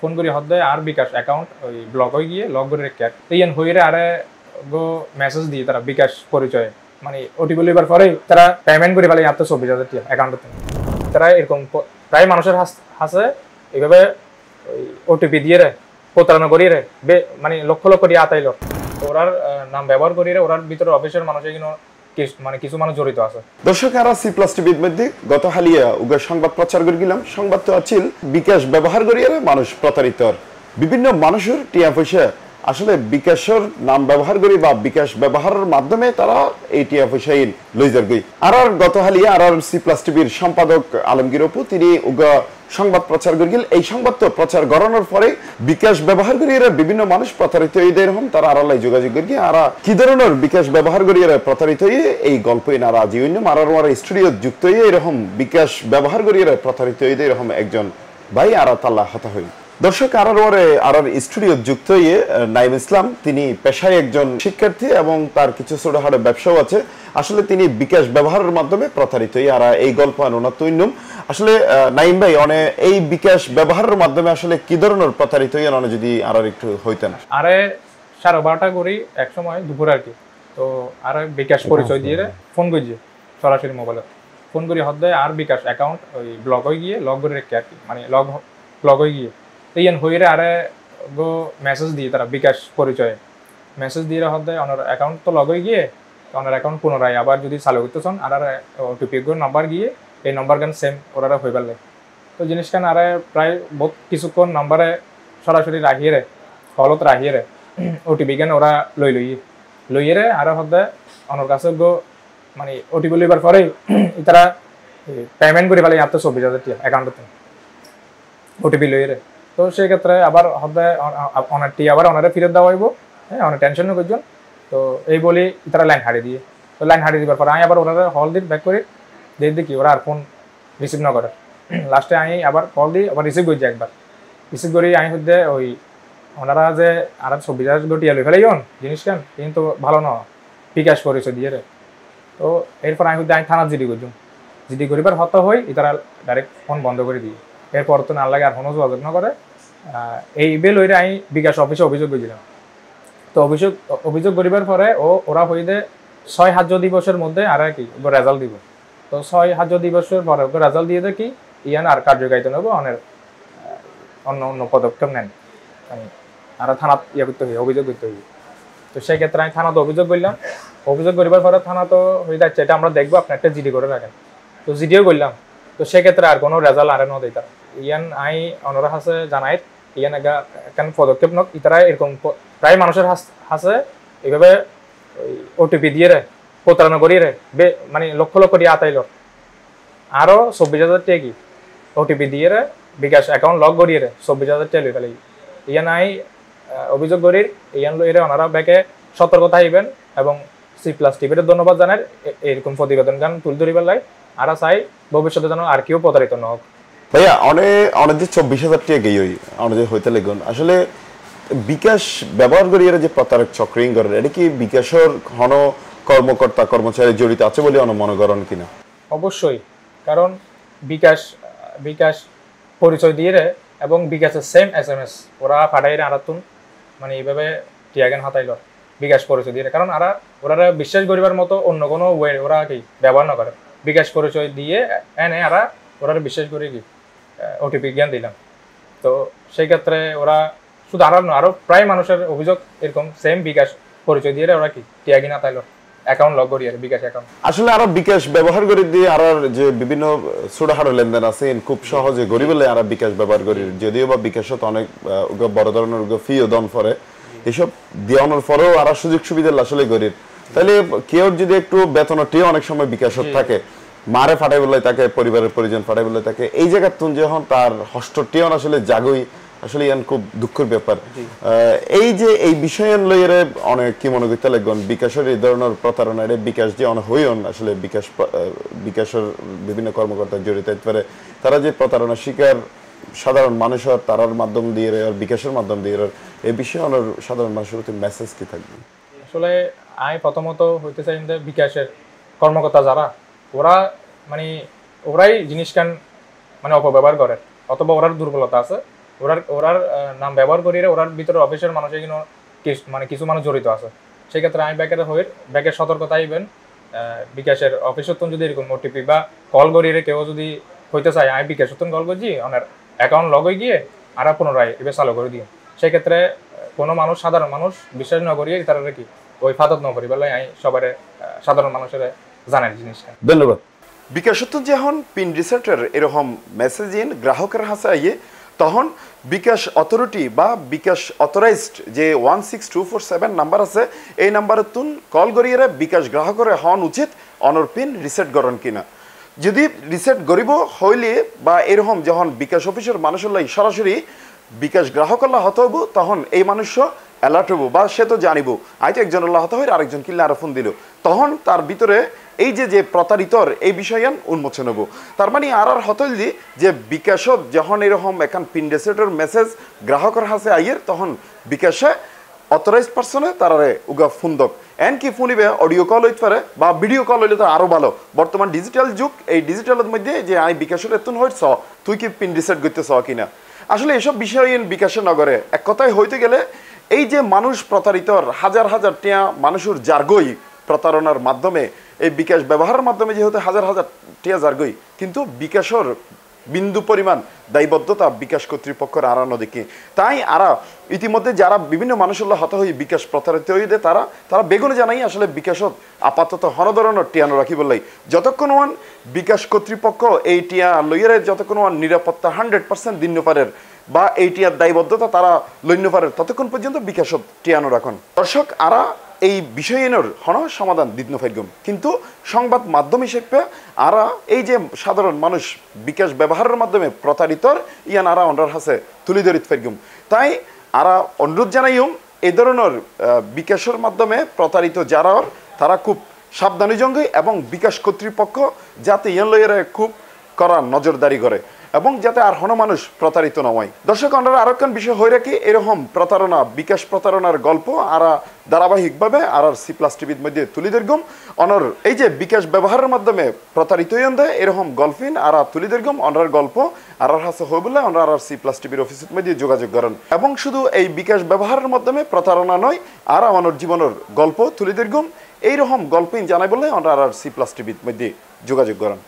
Phone করি হদ্দে আর বিকাশ account ওই block হয়ে গিয়ে লক করে রেখে ইয়ান হইরে আরে গো মেসেজ দিয়ে তারা বিকাশ পরিচয় মানে ওটিপি লিবার পরে তারা পেমেন্ট করে ফেলে আপনার 24,000 টাকা অ্যাকাউন্টে। তারা এরকম প্রায় মানুষের হাসে এইভাবে ওই ওটিপি দিয়ে রে প্রতারণা করিয়ে রে মানে লক্ষ লক্ষ দিয়ে আতাইল ওরার নাম ব্যবহার করিয়ে ওরার ভিতরে অফিসের মানুষের কিন্তু মানে কিছু মানুষ জড়িত আছে। দর্শক আর C+ টিভির মধ্যে গত হালিয়া উগা সংবাদ প্রচার করে গেলাম। সংবাদ তো আছিল বিকাশ ব্যবহার করিয়ে মানুষ প্রতারিত বিভিন্ন মানুষের টিয়া পয়সা আসলে বিকাশের নাম ব্যবহার করি বা বিকাশ ব্যবহারের মাধ্যমে তারা এই টিয়া পয়সা লইজার গই। আর গত হালিয়া আর C+ টিভির সম্পাদক আলমগীর অপু তিনি উগা সংবাদ প্রচার করে গেল। এই সংবাদ তো প্রচার করানোর পরে বিকাশ ব্যবহার করিয়ে বিভিন্ন মানুষ প্রতারিত হয়ে এরকম তারা আড়ালাই যোগাযোগ করি আর কি ধরনের বিকাশ ব্যবহার করিয়ে প্রতারিত হয়ে এই গল্প নারা জীবন মারার স্টুডিও যুক্ত হয়ে এরকম বিকাশ ব্যবহার করিয়ে প্রতারিত হয়ে এরকম একজন ভাই আর তাল্লা হতা হই। দর্শক আর স্টুডিও যুক্ত হয়ে নাইম ইসলাম তিনি পেশায় একজন শিক্ষার্থী এবং তার কিছু ছোটখাটো ব্যবসাও আছে। আসলে তিনি বিকাশ ব্যবহারের মাধ্যমে প্রতারিত হয়ে আর এই গল্প আনুনাতুইনুম আসলে নাইম ভাই এই বিকাশ ব্যবহারের মাধ্যমে আসলে কি ধরনের প্রতারিত হয়ে যদি আর একটু হইতেন। আরে 12:30 করি এক সময় দুপুর আর কি তো আর বিকাশ পরিচয় দিয়ে ফোন করছি সরাসরি মোবাইলে ফোন করি হদ্দে আর বিকাশ অ্যাকাউন্ট ওই ব্লক হয়ে গিয়ে লক করে রেখে আর কি মানে ব্লক হয়ে গিয়ে ইয়ান হইরে আরে গো মেসেজ দিয়ে তারা বিকাশ পরিচয়ে মেসেজ দিয়ে হদ্দে ওনার অ্যাকাউন্ট তো লগ হয়ে গিয়ে ওনার অ্যাকাউন্ট পুনরায় আবার যদি চালু করতে চান আর ওটিপি নাম্বার গিয়ে এই নাম্বার গান সেম ওরা হয়ে পারলে তো জিনিসখান আরে প্রায় বহুত কিছুক্ষণ নাম্বারে সরাসরি রাখিয়ে রে হলত রাখিয়ে রে ওটিপি গান ওরা লইয়ে রে আর হদ্দে ওনার কাছে গো মানে ওটিপি লইবার পরে তারা পেমেন্ট করে ফেলে আপনার 24,000 টাকা অ্যাকাউন্টে ওটিপি লইয়ে রে। তো সেই ক্ষেত্রে আবার হদ্দে অনারটি আবার অনারে ফেরত দেওয়া হইব। হ্যাঁ অনেক টেনশন করছেন তো এই বলি তারা লাইন হারিয়ে দিয়ে তো লাইন হারিয়ে দিবার পর আমি আবার ওনারা হল দিই ব্যাক করে দিয়ে দেখি ওরা আর ফোন রিসিভ না করে। লাস্টে আমি আবার কল দিই আবার রিসিভ করছি একবার রিসিভ করি আমি হচ্ছে ওই ওনারা যে আর 24,000 টিয়া লই ফেলাই জিনিসখান কিন্তু ভালো না বিকাশ পরিচয় দিয়ে রে। তো এরপর আমি হচ্ছে আমি থানার জিডি করিবার হত হই তারা ডাইরেক্ট ফোন বন্ধ করে দিই। এরপর তো না লাগে আর কোনো যোগাযোগ না করে এই বেল হইলে আমি বিকাশ অফিসে অভিযোগ করেছিলাম। তো অভিযোগ করিবার পরে ওরা হইতে 6 হাজ দিবসের মধ্যে আর কি রেজাল্ট দিব। তো 6 হাজ দিবসের পরে রেজাল্ট দিয়ে দেখি ইয়ান আর কার্যকারিতা নেব অন্য পদক্ষেপ নেন আর থানা করতে হবে অভিযোগ করতে হবে। তো সেই ক্ষেত্রে আমি থানাতে অভিযোগ করলাম। অভিযোগ করিবার পরে থানা তো হয়ে যাচ্ছে এটা আমরা দেখবো আপনি একটা জিডি করে রাখেন। তো জিডিও করলাম। তো সেক্ষেত্রে আর কোনো রেজাল্ট আরে ন দিতাম ইয়ান আই অনরা হাসে জানাই ইয়ান একটা পদক্ষেপ নক ইতারা এরকম প্রায় মানুষের হাসে এইভাবে ওটিপি দিয়ে রে প্রতারণা করিয়ে রে মানে লক্ষ লক্ষ দিয়ে আতাইল আরও 24,000 টাকা কি ওটিপি দিয়ে রে বিকাশ অ্যাকাউন্ট লক করিয়ে রে 24,000 টাকা লই ফেলে ইয়ান আই অভিযোগ করি ইয়ান লই রে ওনারা ব্যাকে সতর্কতা আইবেন এবং C+ টিভির ধন্যবাদ জানাই এরকম প্রতিবেদন গান তুলে ধরিবার লাই আর চাই ভবিষ্যতে যেন আর কেউ প্রতারিত না হোক। ভাইয়া অনেক যে 24,000 টাকা গেই অনেক যে হইতে লাগুন আসলে বিকাশ ব্যবহার করিয়ে যে প্রতারক চক্রিং করে এটা কি বিকাশের ঘন কর্মকর্তা কর্মচারী জড়িত আছে বলে মনে করেন কিনা? অবশ্যই কারণ বিকাশ পরিচয় দিয়ে এবং বিকাশের সেম SMS ওরা পাঠাই আরাতুন মানে এইভাবে টিয়াগান হাতাইল বিকাশ পরিচয় দিয়ে কারণ ওরা বিশ্বাস করিবার মতো অন্য কোনো ওয়ে ওরা কি ব্যবহার না করে বিকাশ পরিচয় দিয়ে এনে ওরা বিশ্বাস করে কি ওটিপি জ্ঞান দিলাম। তো সেই ক্ষেত্রে ওরা শুধু আরো প্রায় মানুষের অভিযোগ এরকম সেম বিকাশ পরিচয় দিয়ে ওরা কি টিয়াগি না তাইল অ্যাকাউন্ট লগ করিয়ে বিকাশ অ্যাকাউন্ট আসলে আরো বিকাশ ব্যবহার করে দিয়ে আর যে বিভিন্ন ছোটখাটো লেনদেন আছে খুব সহজে গরিবলে আর বিকাশ ব্যবহার করি যদিও বা বিকাশত অনেক বড় ধরনের ফিও দন করে এসব দেওয়ানোর পরেও আর সুযোগ সুবিধা আসলে গরিব তাহলে কেউ যদি একটু বেতনটিও অনেক সময় বিকাশত থাকে মারে ফাটাই বললে তাকে পরিবারের পরিজন ফাটাই বললে তাকে এই জায়গার তুন যখন তার হষ্টটিও আসলে জাগই আসলে ইয়ান খুব দুঃখের ব্যাপার। এই যে এই বিষয় লইয়ে অনেক কি মনে করতে লাগবেন বিকাশের এই ধরনের প্রতারণা বিকাশ যে অনেক হইন আসলে বিকাশের বিভিন্ন কর্মকর্তা জড়িত পারে তারা যে প্রতারণা শিকার সাধারণ মানুষের তারার মাধ্যম দিয়ে আর বিকাশের মাধ্যম দিয়ে এই বিষয়ে অনেক সাধারণ মানুষের মেসেজ কি থাকবে? আসলে আমি প্রথমত হইতে চাই যে বিকাশের কর্মকর্তা যারা ওরা মানে ওরাই জিনিসখান মানে অপব্যবহার করে অথবা ওরার দুর্বলতা আছে ওরার ওরার নাম ব্যবহার করিয়ে ওরার ভিতরে অফিসের মানুষের কিন্তু মানে কিছু মানুষ জড়িত আছে। সেক্ষেত্রে আমি ব্যাকের সতর্কতা আইবেন বিকাশের অফিসের যদি এরকম ওটিপি বা কল করিয়ে কেউ যদি হইতে চায় আমি বিকাশের কল করছি ওনার অ্যাকাউন্ট লগ হয়ে গিয়ে আর পুনরায় এবার চালু করে দিয়ে সেক্ষেত্রে কোনো মানুষ সাধারণ মানুষ বিশ্বাস না করিয়ে তারা কি ওই ফাদত ন করি বলে আমি সবার সাধারণ মানুষের জানার জিনিসটা। ধন্যবাদ। বিকাশত যখন পিন রিসেটের এরকম মেসেজ ইন গ্রাহকের হাতে আইয়ে তখন বিকাশ অথরিটি বা বিকাশ অথরাইজড যে 16247 নাম্বার আছে এই নাম্বারের তুন কল করিয়ে বিকাশ গ্রাহকের হন উচিত অনর পিন রিসেট করেন কিনা। যদি রিসেট করিব হইলে বা এরকম যখন বিকাশ অফিসের মানুষের লাই সরাসরি বিকাশ গ্রাহকল্লা হতে হবো তখন এই মানুষ অ্যালার্ট হবো বা সে তো জানিব আইতে একজন হতে হয় আরেকজন কিনলে আরো ফোন দিল তখন তার ভিতরে এই যে প্রতারিতর এই বিষয়ে উন্মোচন হবো। তার মানে আর হতলি যে বিকাশত যখন এরকম এখন পিন রিসেটের মেসেজ গ্রাহকের হাতে আইয়ের তখন বিকাশে অথরাইজ পার্সনে তারারে উগা ফোন দক এন কি ফোনিবে অডিও কল হইতে পারে বা ভিডিও কল হইলে তো আরো ভালো। বর্তমান ডিজিটাল যুগ এই ডিজিটালের মধ্যে যে আমি বিকাশের এতন হইছ তুই কি পিন রিসেট করতেছ কিনা আসলে এসব বিষয় বিকাশের নগরে এক কথায় হইতে গেলে এই যে মানুষ প্রতারিতর হাজার হাজার টিয়া মানুষের জার্গই প্রতারণার মাধ্যমে এই বিকাশ ব্যবহারের মাধ্যমে যেহেতু হাজার হাজার টিয়া জার্গই কিন্তু বিকাশের বিন্দু পরিমাণ দায়বদ্ধতা বিকাশ কর্তৃপক্ষের আড়ানো দেখি তাই আরা ইতিমধ্যে যারা বিভিন্ন মানুষের হত হয়ে বিকাশ প্রতারিত হয়ে তারা বেগুনে জানাই আসলে বিকাশত আপাতত হনধরনের টিয়ানো রাখি বললাই যতক্ষণ ওয়ান বিকাশ কর্তৃপক্ষ এই টিয়া লইয়ারে যতক্ষণ ওয়ান নিরাপত্তা 100% দিন পারের বা এই টিয়ার দায়বদ্ধতা তারা লইন্য পারের ততক্ষণ পর্যন্ত বিকাশত টিয়ানো রাখুন। দর্শক আরা এই বিষয়ের হন সমাধান দিন ফাইগম কিন্তু সংবাদ মাধ্যম হিসেবে আরা এই যে সাধারণ মানুষ বিকাশ ব্যবহারের মাধ্যমে প্রতারিতর ইয়ান আরা অন্ডার হাসে তুলি ধরিত ফাইগম তাই আরা অনুরোধ জানাইম এই ধরনের বিকাশের মাধ্যমে প্রতারিত যারা তারা খুব সাবধানী জঙ্গি এবং বিকাশ কর্তৃপক্ষ যাতে ইয়ান লইয়ারে খুব করা নজরদারি করে এবং যাতে আর হন মানুষ প্রতারিত নয়। দর্শক আমরা আরো একখান বিষয় হয়ে রাখি এরকম প্রতারণা বিকাশ প্রতারণার গল্প আর ধারাবাহিকভাবে আর সি প্লাস টিভির মধ্যে তুলি ধরগম অনর এই যে বিকাশ ব্যবহারের মাধ্যমে প্রতারিত দেয় এরকম গল্পিন আর তুলি ধরগম অনরার গল্প আর হাসে হয়ে বলে আমরা আর সি প্লাস টিভির অফিসের মধ্যে যোগাযোগ করেন এবং শুধু এই বিকাশ ব্যবহারের মাধ্যমে প্রতারণা নয় আর আমার জীবনের গল্প তুলি ধরগম এইরকম গল্পিন জানাই বলে আমরা আর সি প্লাস টিভির মধ্যে যোগাযোগ করেন।